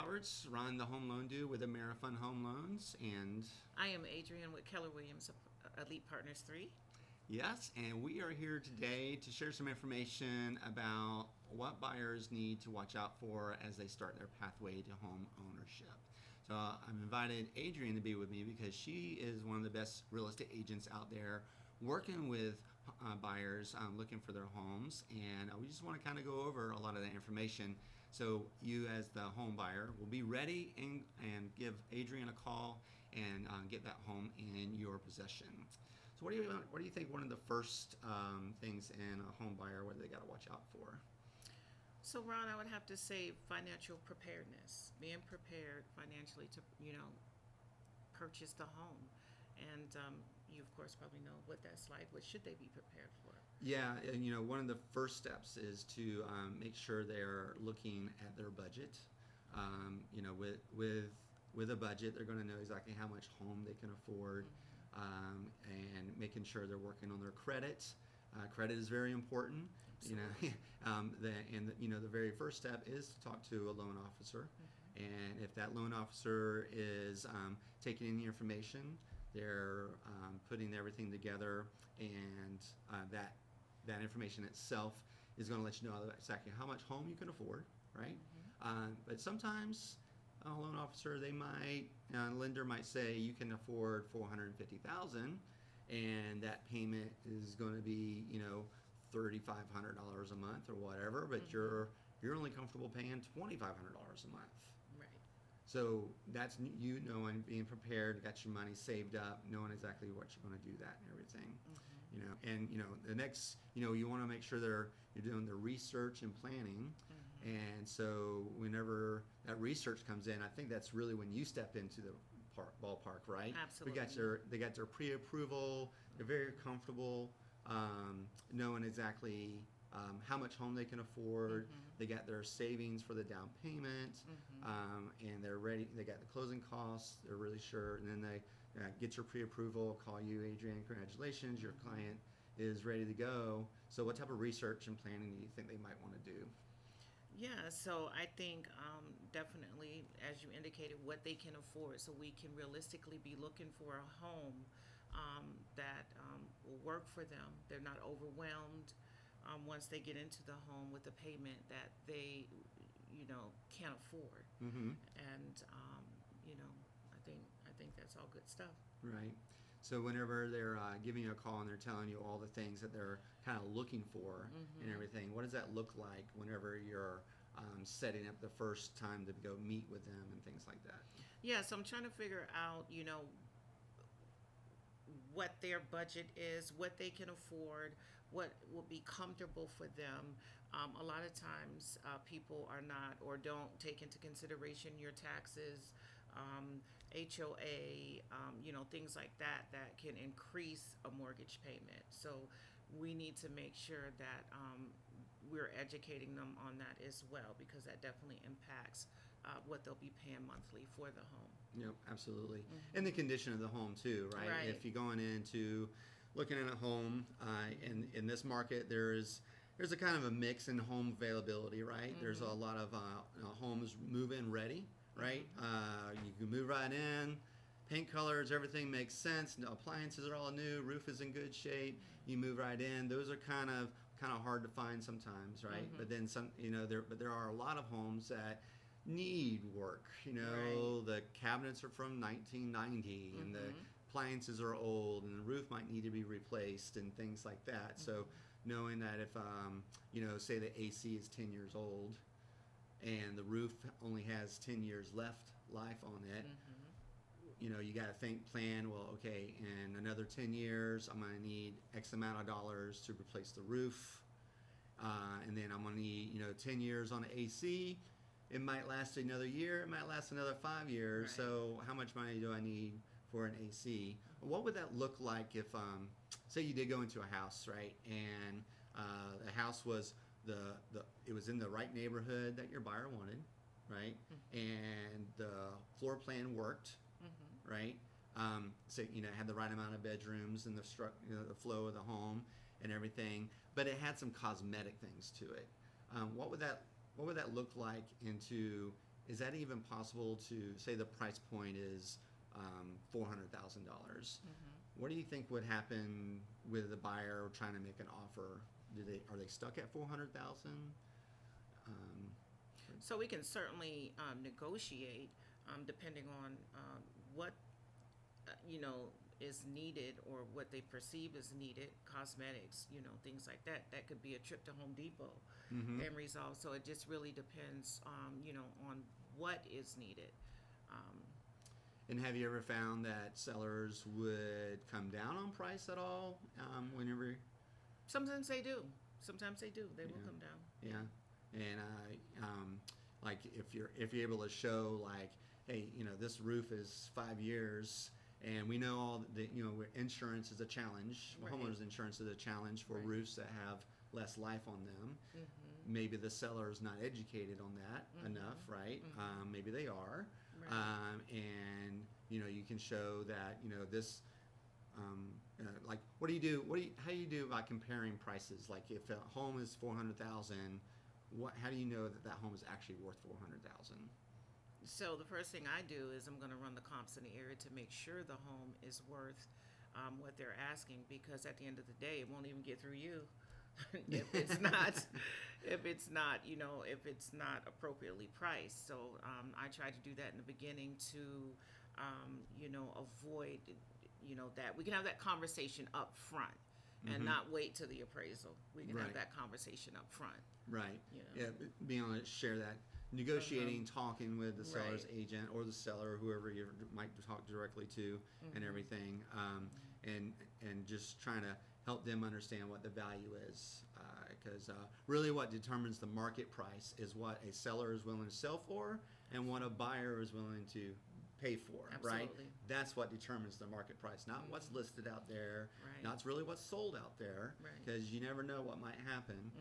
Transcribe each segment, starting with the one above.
Roberts, Ron the Home Loan Dude with Amerifund Home Loans, and I am Adrienne with Keller Williams Elite Partners 3. yes, and we are here today to share some information about what buyers need to watch out for as they start their pathway to home ownership. So I've invited Adrienne to be with me because she is one of the best real estate agents out there working with buyers looking for their homes, and we just want to kind of go over a lot of that information so you as the home buyer will be ready and give Adrienne a call and get that home in your possession. So what do you think one of the first things in a home buyer what they got to watch out for? So, Ron, I would have to say financial preparedness, being prepared financially to, purchase the home. And you, of course, probably know what that's like. What should they be prepared for? Yeah, and one of the first steps is to make sure they're looking at their budget. With a budget, they're going to know exactly how much home they can afford, and making sure they're working on their credit. Credit is very important. Absolutely. The very first step is to talk to a loan officer, and if that loan officer is taking any information, they're putting everything together, and that information itself is going to let you know exactly how much home you can afford, right? But sometimes a loan officer, lender might say you can afford $450,000, and that payment is going to be $3,500 a month or whatever, but you're only comfortable paying $2,500 a month. Right. So that's knowing, being prepared, got your money saved up, knowing exactly what you're going to do that and everything. The next, you want to make sure you're doing the research and planning. And so whenever that research comes in, I think that's really when you step into the ballpark, right? Absolutely. They got their pre-approval. They're very comfortable knowing exactly how much home they can afford. They got their savings for the down payment, and they're ready. They got the closing costs. They're really sure, and then they get your pre-approval. Call you, Adrienne. Congratulations, your client is ready to go. So, what type of research and planning do you think they might want to do? Yeah, so I think definitely, as you indicated, what they can afford. So we can realistically be looking for a home that will work for them. They're not overwhelmed once they get into the home with a payment that they, can't afford. And I think that's all good stuff. Right. So whenever they're giving you a call and they're telling you all the things that they're kind of looking for and everything, what does that look like whenever you're setting up the first time to go meet with them and things like that? Yeah, so I'm trying to figure out, what their budget is, what they can afford, what will be comfortable for them. A lot of times, people are not or don't take into consideration your taxes, HOA, things like that can increase a mortgage payment. So we need to make sure that we're educating them on that as well, because that definitely impacts what they'll be paying monthly for the home. Yep, absolutely. And the condition of the home too, right? Right. If you're going into looking at a home in this market, there's a kind of a mix in home availability, right? There's a lot of homes move-in ready, right? You can move right in. Paint colors, everything makes sense. The appliances are all new. Roof is in good shape. You move right in. Those are kind of hard to find sometimes, right? But then some, there are a lot of homes that need work. Right. The cabinets are from 1990, and the appliances are old, and the roof might need to be replaced, and things like that. So knowing that if say the AC is 10 years old, and the roof only has 10 years life on it, you got to plan, well, okay, in another 10 years, I'm going to need X amount of dollars to replace the roof. And then I'm going to need, 10 years on the AC. It might last another year. It might last another 5 years. Right. So how much money do I need for an AC? What would that look like if, say you did go into a house, right? And the house was it was in the right neighborhood that your buyer wanted, right? And the floor plan worked, right? So had the right amount of bedrooms and the flow of the home and everything, but it had some cosmetic things to it. What would that look like is that even possible to say the price point is $400,000? What do you think would happen with the buyer trying to make an offer? Are they stuck at 400,000? So we can certainly negotiate depending on what is needed or what they perceive is needed, cosmetics, things like that. That could be a trip to Home Depot and resolve. So it just really depends, on what is needed. And have you ever found that sellers would come down on price at all whenever? Sometimes they do. They will come down. Yeah, and like if you're able to show like, hey, this roof is 5 years, and we know all that insurance is a challenge. Right. Homeowners insurance is a challenge for Right. roofs that have less life on them. Maybe the seller is not educated on that enough, right? Maybe they are, Right. and you can show that this. Like, how do you do about comparing prices? Like, if a home is 400,000, how do you know that home is actually worth 400,000? So the first thing I do is I'm going to run the comps in the area to make sure the home is worth what they're asking, because at the end of the day, it won't even get through you if it's not appropriately priced. So I try to do that in the beginning to avoid that we can have that conversation up front and not wait till the appraisal. We can have that conversation up front. Right. Yeah, being able to share that, negotiating, talking with the seller's Right. agent or the seller, whoever you might talk directly to, and everything, and just trying to help them understand what the value is, because really what determines the market price is what a seller is willing to sell for and what a buyer is willing to pay for. Right? Absolutely. That's what determines the market price, not what's listed out there, Right. not really what's sold out there, Right. because you never know what might happen.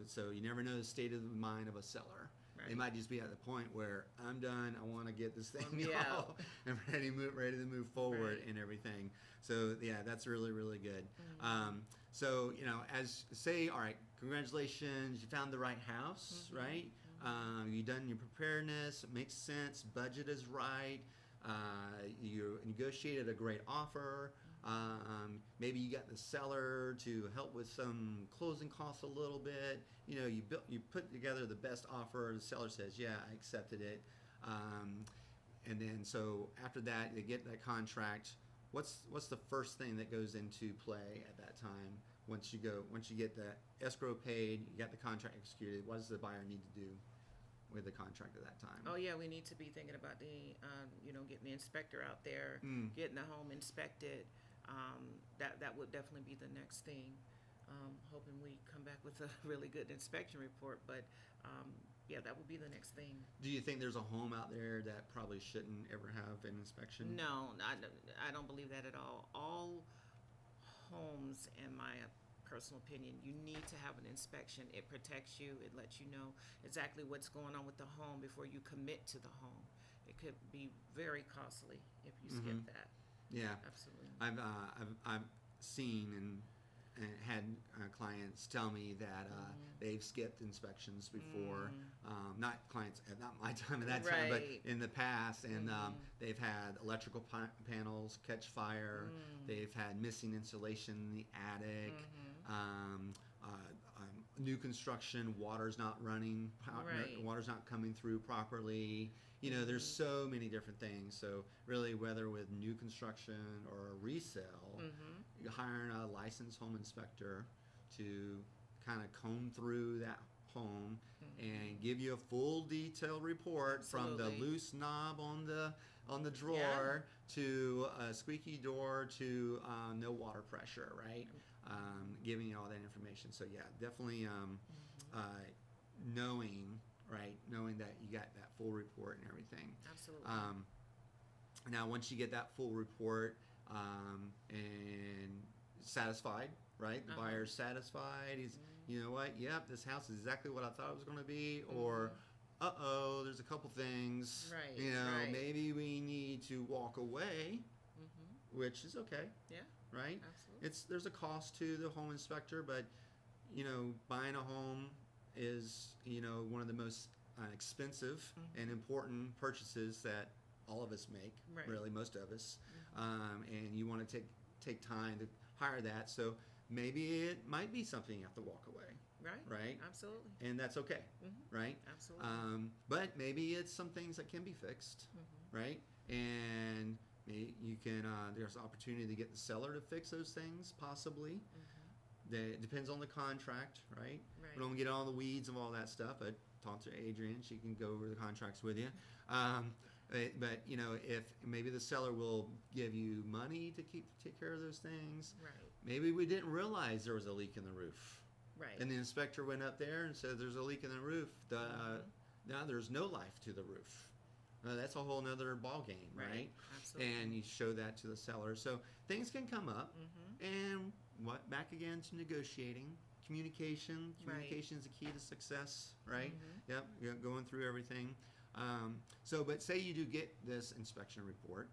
So you never know the state of the mind of a seller. They Right. might just be at the point where I'm done. I want to get this thing Yeah. off and ready to move forward Right. and everything. So yeah, that's really, really good. So as say, all right, congratulations, you found the right house, right? You done your preparedness. It makes sense. Budget is right. You negotiated a great offer. Maybe you got the seller to help with some closing costs a little bit. You put together the best offer. The seller says, "Yeah, I accepted it." And then so after that, they get that contract. What's the first thing that goes into play at that time? Once you get the escrow paid, you got the contract executed. What does the buyer need to do with the contract at that time? Oh yeah, we need to be thinking about the getting the inspector out there, getting the home inspected. That would definitely be the next thing. Hoping we come back with a really good inspection report, but yeah, that would be the next thing. Do you think there's a home out there that probably shouldn't ever have an inspection? No, I don't believe that at all. All homes, in my personal opinion, you need to have an inspection. It protects you. It lets you know exactly what's going on with the home before you commit to the home. It could be very costly if you skip that. Yeah, Absolutely. I've seen and had clients tell me that they've skipped inspections before. Not clients at not my time at that time, but Right. in the past, and they've had electrical panels catch fire. They've had missing insulation in the attic. New construction, water's not running, Right. water's not coming through properly. There's so many different things. So really, whether with new construction or a resale, you're hiring a licensed home inspector to kind of comb through that home and give you a full detailed report from the Absolutely. loose knob on the drawer to a squeaky door to no water pressure, right? Giving you all that information. So yeah, definitely knowing that you got that full report and everything. Absolutely. Now, once you get that full report and satisfied, right? The buyer's satisfied. He's, you know what? Yep, this house is exactly what I thought it was going to be. Or, there's a couple things. Right, right. Maybe we need to walk away, which is okay. Yeah. Right? Absolutely. There's a cost to the home inspector, but buying a home is one of the most expensive and important purchases that all of us make, Right. really most of us, and you want to take time to hire that. So maybe it might be something you have to walk away, Right. right? Absolutely. And that's okay, right? Absolutely. But maybe it's some things that can be fixed, right? And you can there's opportunity to get the seller to fix those things, possibly. It depends on the contract, right? Right. We don't get all the weeds of all that stuff, but talk to Adrienne. She can go over the contracts with you. But you know, if maybe the seller will give you money to take care of those things. Right. Maybe we didn't realize there was a leak in the roof. Right. And the inspector went up there and said there's a leak in the roof. Now there's no life to the roof. That's a whole nother ball game, right? Absolutely. And you show that to the seller. So things can come up. And back again to negotiating. Communication. Communication is the key to success, right? Yep, you're going through everything. But say you do get this inspection report,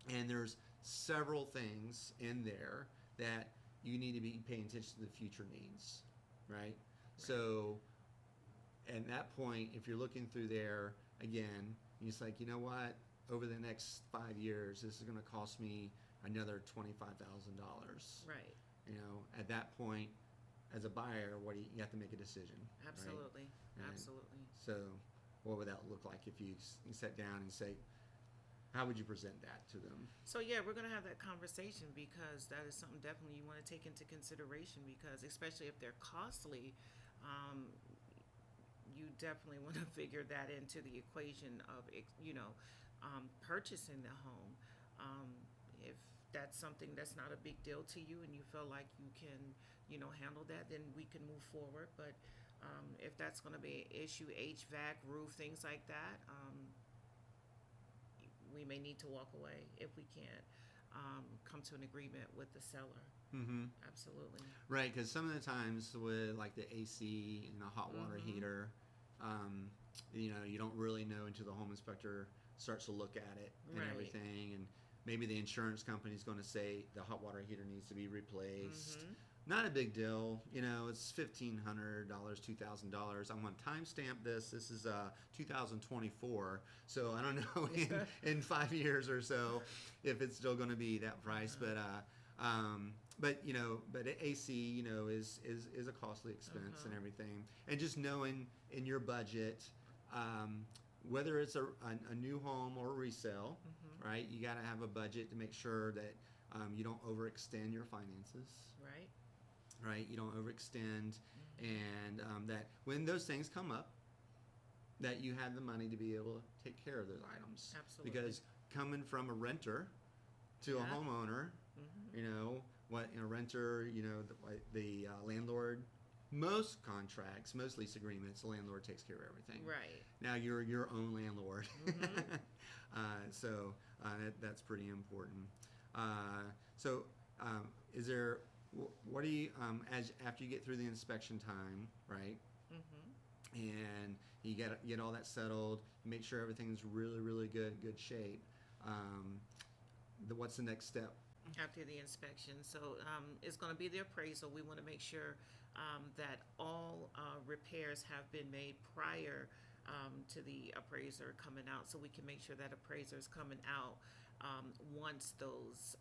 and there's several things in there that you need to be paying attention to the future needs, right? So at that point, if you're looking through there, again, you're just like, you know what? Over the next 5 years, this is going to cost me another $25,000. Right. You know, at that point, as a buyer, you have to make a decision. Absolutely. Right? Absolutely. So what would that look like if you sat down and say, how would you present that to them? So yeah, we're gonna have that conversation because that is something definitely you want to take into consideration because especially if they're costly, you definitely want to figure that into the equation of purchasing the home. If that's something that's not a big deal to you and you feel like you can handle that, then we can move forward. But if that's going to be an issue, HVAC, roof, things like that, we may need to walk away if we can't come to an agreement with the seller. Absolutely. Right, because some of the times with like the AC and the hot water heater, you don't really know until the home inspector starts to look at it and everything, and maybe the insurance company is going to say the hot water heater needs to be replaced. Not a big deal, it's $1,500, $2,000. I'm going to timestamp this. This is 2024, so I don't know in 5 years or so if it's still going to be that price. But AC, is a costly expense and everything. And just knowing in your budget, whether it's a new home or a resale, right? You got to have a budget to make sure that you don't overextend your finances. Right, you don't overextend, and that when those things come up, that you have the money to be able to take care of those items. Absolutely. Because coming from a renter to a homeowner, a renter, the landlord, most contracts, most lease agreements, the landlord takes care of everything. Right. Now you're your own landlord, so that's pretty important. Is there? What do you after you get through the inspection time, right? And you get all that settled, make sure everything's really, really good shape. What's the next step? After the inspection, so it's going to be the appraisal. We want to make sure that all repairs have been made prior to the appraiser coming out, so we can make sure that appraiser is coming out once those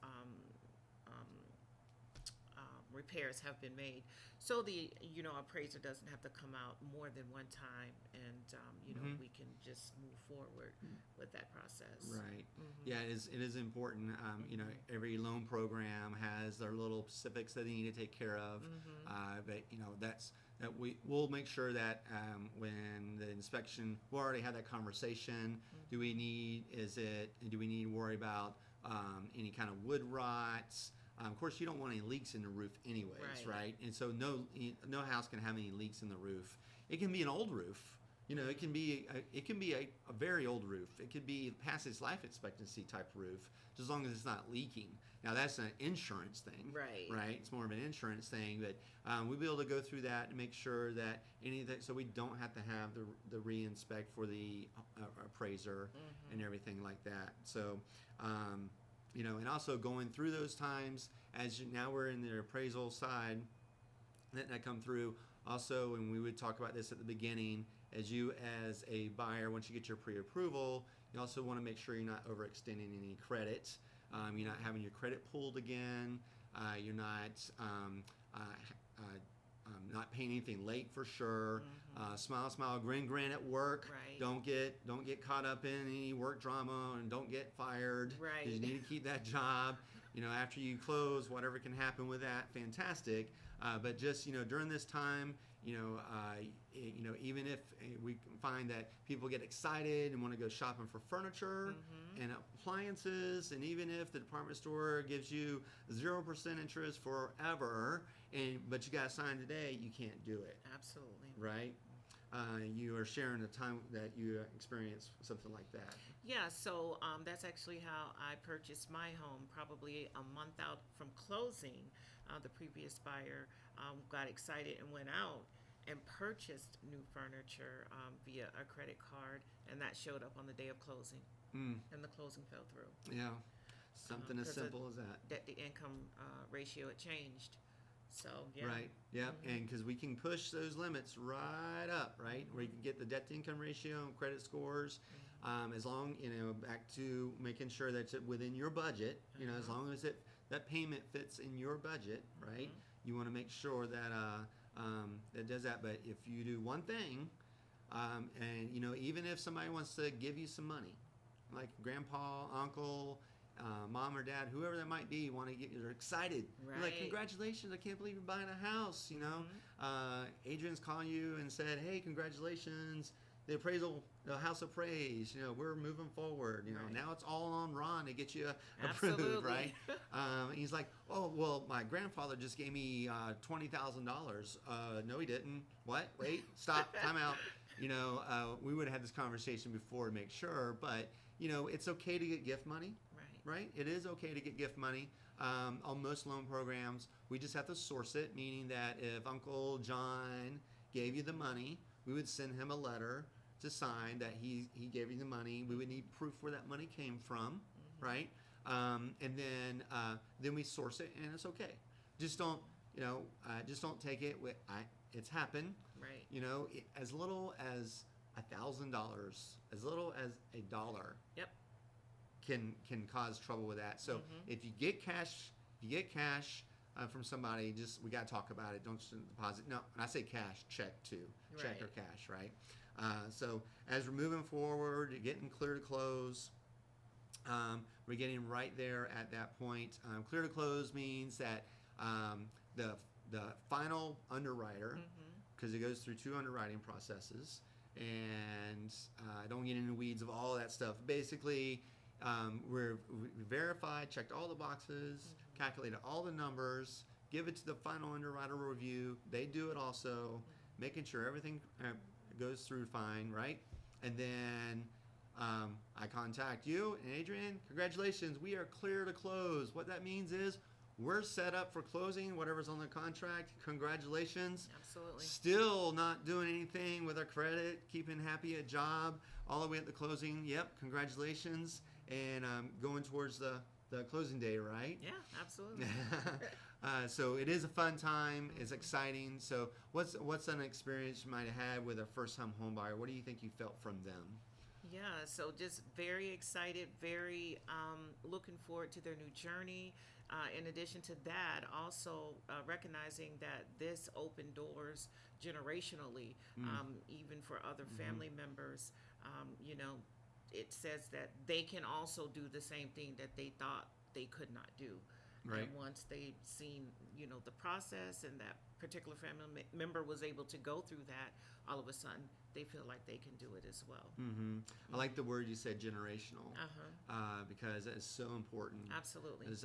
repairs have been made, so the appraiser doesn't have to come out more than one time, and we can just move forward with that process. Right. Yeah, it is important. Every loan program has their little specifics that they need to take care of. But we'll make sure that when the inspection, we'll already have that conversation. Do we need to worry about any kind of wood rots? Of course, you don't want any leaks in the roof anyways, right? And so no house can have any leaks in the roof. It can be an old roof. It can be a very old roof. It could be past its life expectancy type roof, just as long as it's not leaking. Now that's an insurance thing, right? It's more of an insurance thing, but we'll be able to go through that and make sure that anything, so we don't have to have the re-inspect for the appraiser and everything like that. So. And also going through those times now we're in the appraisal side, that come through. Also, and we would talk about this at the beginning, as you as a buyer, once you get your pre-approval, you also want to make sure you're not overextending any credit. You're not having your credit pulled again. You're not paying anything late for sure. Smile, smile, grin, grin at work. Right. Don't get caught up in any work drama, and don't get fired. Right. You need to keep that job. After you close, whatever can happen with that, fantastic. But just during this time, even if we find that people get excited and want to go shopping for furniture and appliances, and even if the department store gives you 0% interest forever, but you got to sign today, you can't do it. Absolutely. Right? You are sharing a time that you experienced something like that. Yeah, so that's actually how I purchased my home, probably a month out from closing. The previous buyer got excited and went out and purchased new furniture via a credit card, and that showed up on the day of closing, and the closing fell through. Yeah, something as 'cause simple as that. The income ratio had changed. So, yeah. Right. Yep. And because we can push those limits right up, right, where you can get the debt to income ratio and credit scores, as long back to making sure that it's within your budget. As long as that payment fits in your budget, right? You want to make sure that that does that. But if you do one thing, and even if somebody wants to give you some money, like grandpa, uncle, mom or dad, whoever that might be, you're excited. Right. You're like, congratulations, I can't believe you're buying a house, Adrienne's calling you and said, hey, congratulations, the house appraised, we're moving forward, Right. Now it's all on Ron to get you approved, Absolutely. right? He's like, oh, well, my grandfather just gave me $20,000. No, he didn't. What? Wait, stop, time out. We would have had this conversation before to make sure, but, it's okay to get gift money. Right? It is okay to get gift money. On most loan programs, we just have to source it, meaning that if Uncle John gave you the money, we would send him a letter to sign that he gave you the money. We would need proof where that money came from, right? And then we source it, and it's okay. Just don't take it. It's happened. Right. As little as $1,000, as little as $1. Yep. Can cause trouble with that. So if you get cash, from somebody, we got to talk about it. Don't just deposit. No, when I say cash, check too. Check Right. or cash, right? So as we're moving forward, getting clear to close, we're getting right there at that point. Clear to close means that the final underwriter, because it goes through 2 underwriting processes, and I don't get into the weeds of all that stuff. Basically, we verified, checked all the boxes, calculated all the numbers, give it to the final underwriter review. They do it also, making sure everything goes through fine, right? And then I contact you and Adrienne, congratulations, we are clear to close. What that means is we're set up for closing, whatever's on the contract. Congratulations. Absolutely. Still not doing anything with our credit, keeping happy at job, all the way at the closing. Yep, congratulations. And going towards the closing day, right? Yeah, absolutely. So it is a fun time. It's exciting. So what's an experience you might have had with a first-time home buyer? What do you think you felt from them? Yeah, so just very excited, very looking forward to their new journey. In addition to that, also recognizing that this opened doors generationally, even for other family members. It says that they can also do the same thing that they thought they could not do. Right. And once they've seen, the process, and that particular family member was able to go through that, all of a sudden they feel like they can do it as well. I like the word you said, generational, Uh-huh. because it's so important. Absolutely. Because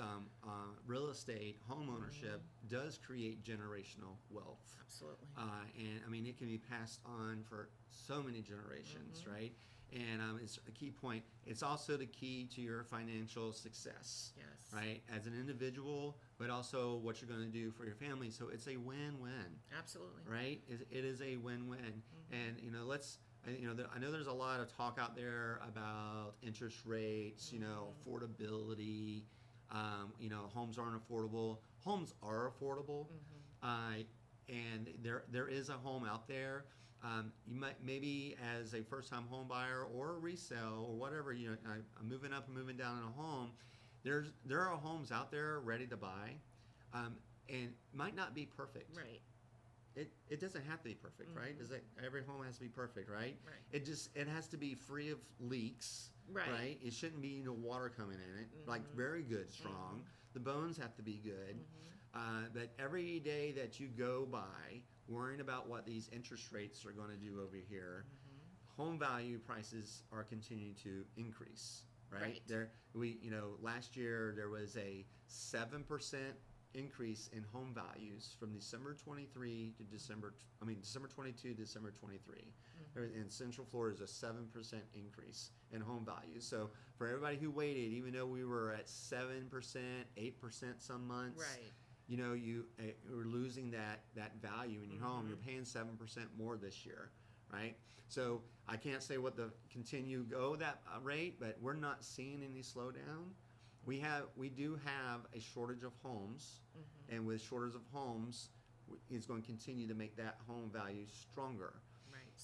real estate, home ownership does create generational wealth. Absolutely. And I mean, it can be passed on for so many generations, right? And it's a key point. It's also the key to your financial success, Yes. right? As an individual, but also what you're going to do for your family. So it's a win-win, Absolutely. right? It is a win-win. And I know there's a lot of talk out there about interest rates, affordability. Homes aren't affordable. Homes are affordable. and there is a home out there. You might maybe as a first-time home buyer or a resale or whatever, I'm moving up and moving down in a home. There are homes out there ready to buy, and might not be perfect. Right. It doesn't have to be perfect, right? Does it? Every home has to be perfect, right? Right. It has to be free of leaks, right? It shouldn't be water coming in it, like very good, strong. The bones have to be good. But every day that you go by worrying about what these interest rates are going to do over here, home value prices are continuing to increase, right? Last year there was a 7% increase in home values from December 23 to December 22 to December 23. In Central Florida is a 7% increase in home values. So for everybody who waited, even though we were at 7%, 8% some months, Right. You're losing that value in your home. You're paying 7% more this year, right? So I can't say what the continue go that rate, but we're not seeing any slowdown. We do have a shortage of homes, and with shortage of homes, it's going to continue to make that home value stronger. Right.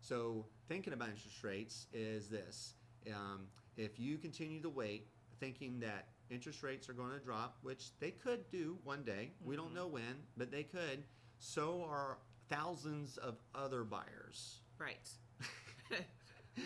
So thinking about interest rates is this: if you continue to wait, thinking that interest rates are going to drop, which they could do one day, we don't know when, but they could. So are thousands of other buyers. Right.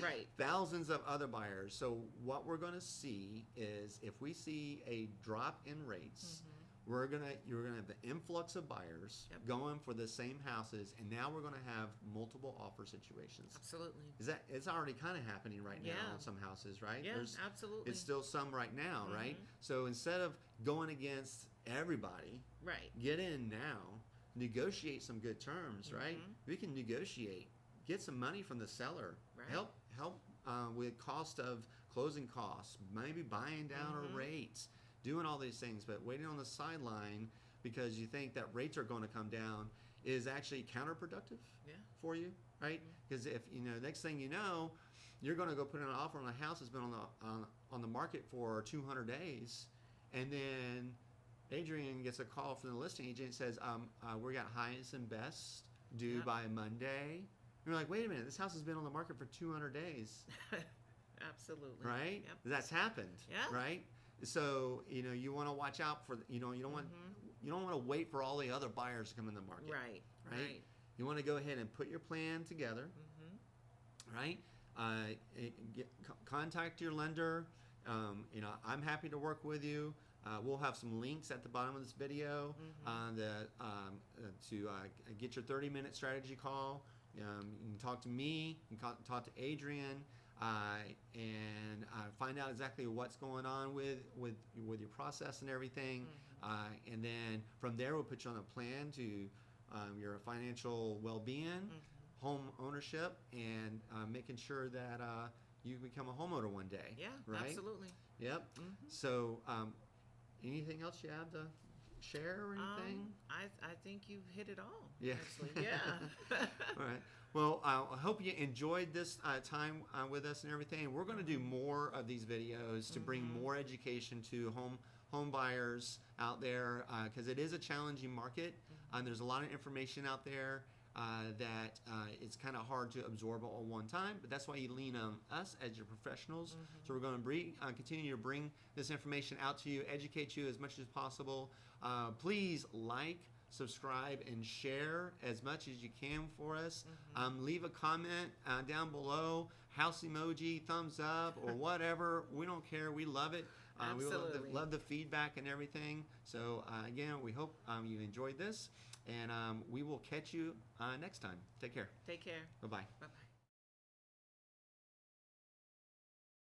Right. Thousands of other buyers. So what we're going to see is if we see a drop in rates, you're going to have an influx of buyers going for the same houses, and now we're going to have multiple offer situations. Absolutely. It's already kind of happening right now Yeah. in some houses, right? Yeah, absolutely. It's still some right now, right? So instead of going against everybody, Right. get in now, negotiate some good terms, right? We can negotiate, get some money from the seller, Right. help with cost of closing costs, maybe buying down our rates, doing all these things, but waiting on the sideline because you think that rates are going to come down is actually counterproductive for you, right? Because if next thing you know, you're going to go put in an offer on a house that's been on the market for 200 days, and then Adrienne gets a call from the listing agent and says, we got highest and best due by Monday. You're like, wait a minute, this house has been on the market for 200 days. Absolutely. Right? Yep. That's happened. Yeah. Right? So, you want to watch out for, you don't want to wait for all the other buyers to come in the market. Right. Right? You want to go ahead and put your plan together. Right? Contact your lender. I'm happy to work with you. We'll have some links at the bottom of this video to get your 30-minute strategy call. You can talk to me, you can talk to Adrienne, and find out exactly what's going on with your process and everything. And then from there, we'll put you on a plan to your financial well-being, home ownership, and making sure that you become a homeowner one day. Yeah, right? Absolutely. Yep. So anything else you have to share or anything? I think you've hit it all. Yeah. Actually. Yeah. All right. Well, I hope you enjoyed this time with us and everything. We're going to do more of these videos to bring more education to home buyers out there because it is a challenging market. There's a lot of information out there that it's kind of hard to absorb all at one time, but that's why you lean on us as your professionals. So we're going to continue to bring this information out to you, educate you as much as possible. Please like, subscribe, and share as much as you can for us. Leave a comment down below, house emoji, thumbs up, or whatever. We don't care. We love it. We love the feedback and everything. So again, we hope you enjoyed this, and we will catch you next time. Take care. Take care. Bye-bye. Bye-bye.